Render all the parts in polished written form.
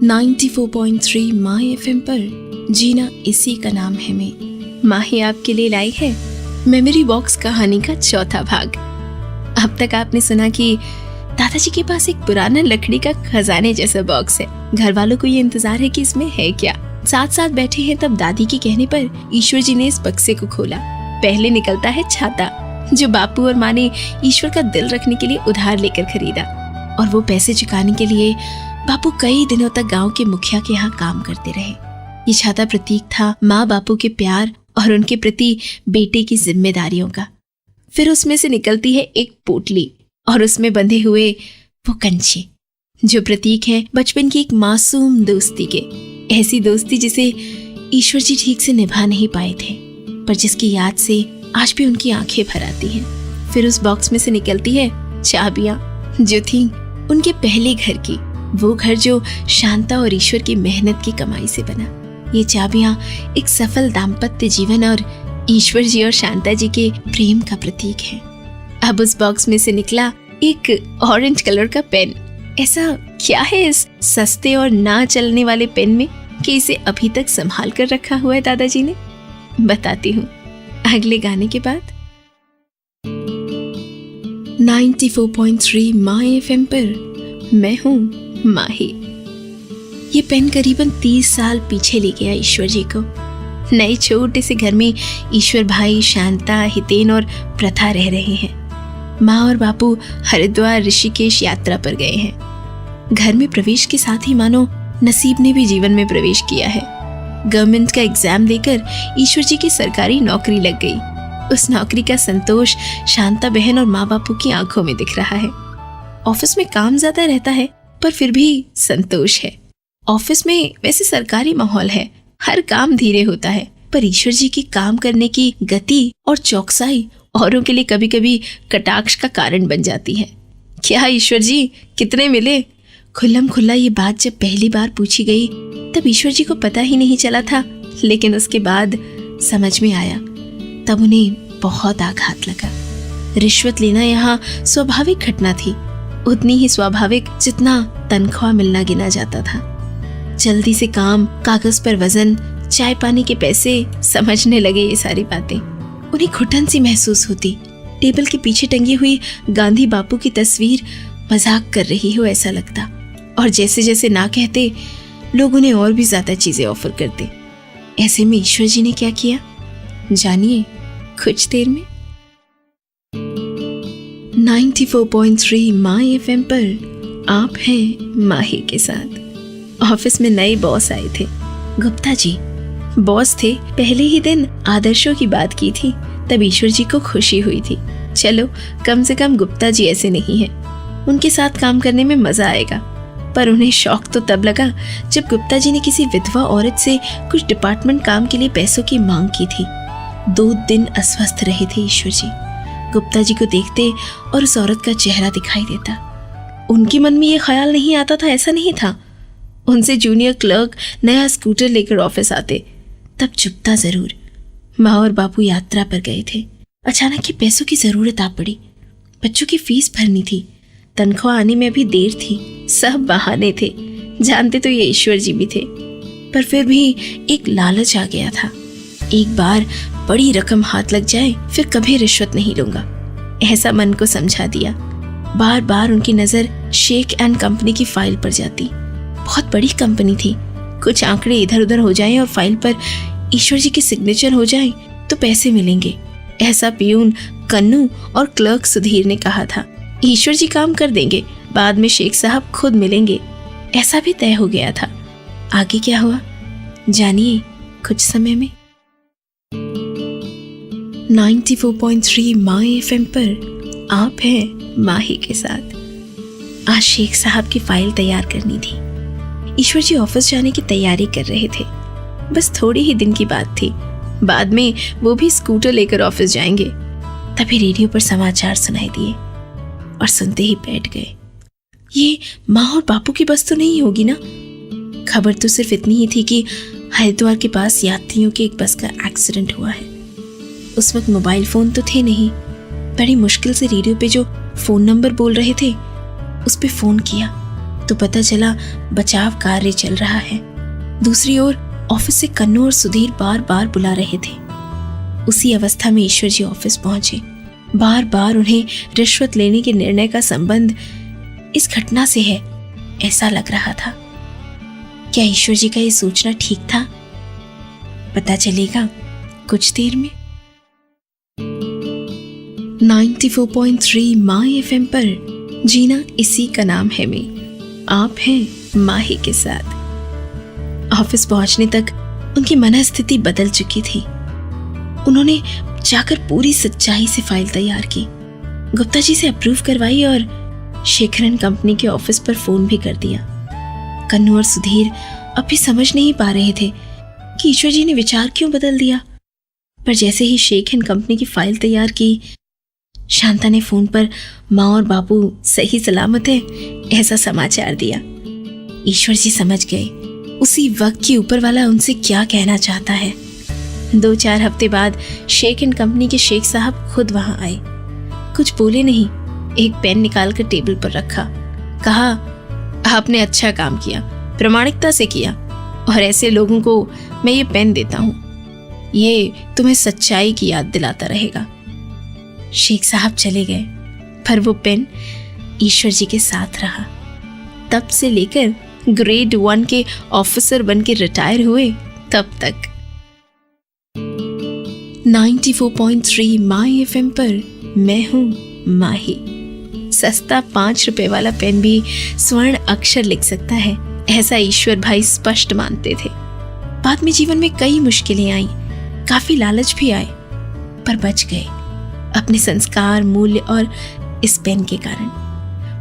94.3 माही FM पर जीना इसी का नाम है मैं। माही आपके लिए लाई है मेमोरी बॉक्स कहानी का चौथा भाग। अब तक आपने सुना कि दादाजी के पास एक पुराना लकड़ी का खजाने जैसा बॉक्स है। घर वालों को ये इंतजार है कि इसमें है क्या। साथ साथ बैठे हैं, तब दादी के कहने पर ईश्वर जी ने इस बक्से को खोला। पहले निकलता है छाता, जो बापू और माँ ने ईश्वर का दिल रखने के लिए उधार लेकर खरीदा, और वो पैसे चुकाने के लिए बापू कई दिनों तक गांव के मुखिया के यहाँ काम करते रहे। ये छाता प्रतीक था माँ बापू के प्यार और उनके प्रति बेटे की जिम्मेदारियों का। फिर उसमें से निकलती है एक पोटली और उसमें बंधे हुए वो कंचे, जो प्रतीक है बचपन की एक मासूम दोस्ती के। ऐसी दोस्ती जिसे ईश्वर जी ठीक से निभा नहीं पाए थे, पर जिसकी याद से आज भी उनकी आंखें भर आती हैं। फिर उस बॉक्स में से निकलती है चाबियां, जो थी उनके पहले घर की, वो घर जो शांता और ईश्वर की मेहनत की कमाई से बना। ये चाबियां एक सफल दाम्पत्य जीवन और ईश्वर जी और शांता जी के प्रेम का प्रतीक है। अब उस बॉक्स में से निकला एक ऑरेंज कलर का पेन। ऐसा क्या है इस सस्ते और ना चलने वाले पेन में कि इसे अभी तक संभाल कर रखा हुआ है दादाजी ने? बताती हूँ अगले गाने के बाद। 94.3 माही एफएम पर मैं हूँ माही। ये पेन करीबन 30 साल पीछे ले गया ईश्वर जी को। नए छोटे से घर में ईश्वर भाई, शांता, हितेन और प्रथा रह रहे हैं। माँ और बापू हरिद्वार, ऋषिकेश यात्रा पर गए हैं। घर में प्रवेश के साथ ही मानो नसीब ने भी जीवन में प्रवेश किया है। गवर्नमेंट का एग्जाम देकर ईश्वर जी की सरकारी नौकरी लग गई। उस नौकरी का संतोष शांता बहन और माँ बापू की आंखों में दिख रहा है। ऑफिस में काम ज्यादा रहता है, पर फिर भी संतोष है। ऑफिस में वैसे सरकारी माहौल है, हर काम धीरे होता है, पर ईश्वर जी की काम करने की गति और चौकसाई औरों के लिए कभी कभी कटाक्ष का कारण बन जाती है। क्या ईश्वर जी कितने मिले? खुल्लम खुल्ला ये बात जब पहली बार पूछी गई, तब ईश्वर जी को पता ही नहीं चला था, लेकिन उसके बाद समझ में आया। तब उन्हें बहुत आघात लगा। रिश्वत लेना यहाँ स्वाभाविक घटना थी, उतनी ही स्वाभाविक जितना तनख्वाह मिलना गिना जाता था। जल्दी से काम, कागज पर वजन, चाय पानी के पैसे, समझने लगे ये सारी बातें। उन्हें घुटन सी महसूस होती। टेबल के पीछे टंगी हुई गांधी बापू की तस्वीर मजाक कर रही हो ऐसा लगता, और जैसे जैसे ना कहते लोग उन्हें और भी ज्यादा चीजें ऑफर करते। ऐसे में ईश्वर जी ने क्या किया, जानिए कुछ देर में। 94.3 माही एफएम पर आप हैं माही के साथ। ऑफिस में नए बॉस आए थे, गुप्ता जी बॉस थे। पहले ही दिन आदर्शों की बात की थी, तब ईश्वर जी को खुशी हुई थी। चलो कम से कम गुप्ता जी ऐसे नहीं हैं, उनके साथ काम करने में मजा आएगा। पर उन्हें शौक तो तब लगा जब गुप्ता जी ने किसी विधवा औरत से कुछ डिपार्टमेंट काम के लिए पैसों की मांग की थी। 2 दिन अस्वस्थ रहे थे ईश्वर जी। गुप्ता जी को देखते और उस औरत का चेहरा दिखाई देता, उनके मन में ये ख्याल नहीं आता था ऐसा नहीं था। उनसे जूनियर क्लर्क नया स्कूटर लेकर ऑफिस आते, तब चुपता जरूर। माँ और बापू यात्रा पर गए थे। अचानक ही पैसों की जरूरत आ पड़ी। बच्चों की फीस भरनी थी, तनख्वाह आने में अभी देर थी। सब बहाने थे, जानते तो ये ईश्वर जी भी थे, पर फिर भी एक लालच आ गया था। एक बार बड़ी रकम हाथ लग जाए फिर कभी रिश्वत नहीं लूंगा, ऐसा मन को समझा दिया। बार बार उनकी नजर शेख एंड कंपनी की फाइल पर जाती। बहुत बड़ी कंपनी थी, कुछ आंकड़े इधर उधर हो जाएं और फाइल पर ईश्वर जी के सिग्नेचर हो जाएं तो पैसे मिलेंगे, ऐसा पियून कन्नू और क्लर्क सुधीर ने कहा था। ईश्वर जी काम कर देंगे, बाद में शेख साहब खुद मिलेंगे, ऐसा भी तय हो गया था। आगे क्या हुआ जानिए कुछ समय में। 94.3 माही एफएम पर आप हैं माही के साथ। आज शेख साहब की फाइल तैयार करनी थी। ईश्वर जी ऑफिस जाने की तैयारी कर रहे थे। बस थोड़ी ही दिन की बात थी, बाद में वो भी स्कूटर लेकर ऑफिस जाएंगे। तभी रेडियो पर समाचार सुनाई दिए और सुनते ही बैठ गए। ये माँ और बापू की बस तो नहीं होगी ना? खबर तो सिर्फ इतनी ही थी कि हरिद्वार के पास यात्रियों की एक बस का एक्सीडेंट हुआ है। उस वक्त मोबाइल फोन तो थे नहीं। बड़ी मुश्किल से रेडियो पे जो फोन नंबर बोल रहे थे उस पे फोन किया तो पता चला बचाव कार्य चल रहा है। दूसरी ओर ऑफिस से कन्नू और सुधीर बार बार बुला रहे थे। उसी अवस्था में ईश्वर जी ऑफिस पहुंचे। बार बार उन्हें रिश्वत लेने के निर्णय का संबंध इस घटना से है, ऐसा लग रहा था। क्या ईश्वर जी का ये सोचना ठीक था? पता चलेगा कुछ देर में। 94.3 माय एफएम पर जीना इसी का नाम है में आप हैं माही के साथ। ऑफिस पहुंचने तक उनकी मनस्थिति बदल चुकी थी। उन्होंने जाकर पूरी सच्चाई से फाइल तैयार की, गुप्ता जी से अप्रूव करवाई और शेखरन कंपनी के ऑफिस पर फोन भी कर दिया। कन्नू और सुधीर अब भी समझ नहीं पा रहे थे कि ईश्वर जी ने विचार क्यों बदल दिया। पर जैसे ही शेखरन कंपनी की फाइल तैयार की, शांता ने फोन पर माँ और बाबू सही सलामत है ऐसा समाचार दिया। ईश्वर जी समझ गए उसी वक्त की ऊपर वाला उनसे क्या कहना चाहता है। 2-4 हफ्ते बाद शेख एंड कंपनी के शेख साहब खुद वहां आए। कुछ बोले नहीं, एक पेन निकाल कर टेबल पर रखा। कहा, आपने अच्छा काम किया, प्रामाणिकता से किया, और ऐसे लोगों को मैं ये पेन देता हूँ। ये तुम्हें सच्चाई की याद दिलाता रहेगा। शेख साहब चले गए, पर वो पेन ईश्वर जी के साथ रहा। तब से लेकर ग्रेड 1 के ऑफिसर बन के रिटायर हुए तब तक। 94.3 माय एफएम पर मैं हूँ माही। सस्ता 5 रुपए वाला पेन भी स्वर्ण अक्षर लिख सकता है, ऐसा ईश्वर भाई स्पष्ट मानते थे। बाद में जीवन में कई मुश्किलें आई, काफी लालच भी आए, पर बच गए अपने संस्कार, मूल्य और इस पेन के कारण।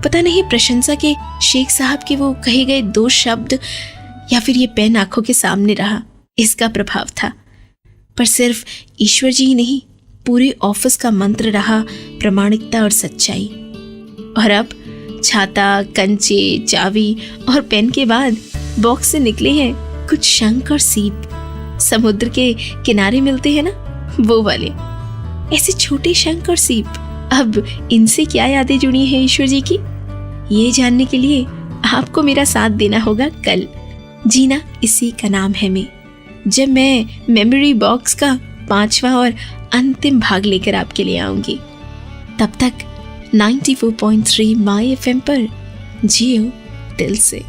पता नहीं प्रशंसा के शेख साहब के वो कहे गए 2 शब्द या फिर ये पेन आंखों के सामने रहा, इसका प्रभाव था। पर सिर्फ ईश्वर जी ही नहीं, पूरे ऑफिस का मंत्र रहा प्रामाणिकता और सच्चाई। और अब छाता, कंचे, चाबी और पेन के बाद बॉक्स से निकले हैं कुछ शंख और सीप। समुद्र के किनारे मिलते हैं ना, वो वाले ऐसे छोटे शंख और सीप। अब इनसे क्या यादें जुड़ी हैं ईश्वर जी की, ये जानने के लिए आपको मेरा साथ देना होगा कल जीना इसी का नाम है में, जब मैं मेमोरी बॉक्स का 5वां और अंतिम भाग लेकर आपके लिए आऊंगी। तब तक 94.3 माय एफएम पर जियो दिल से।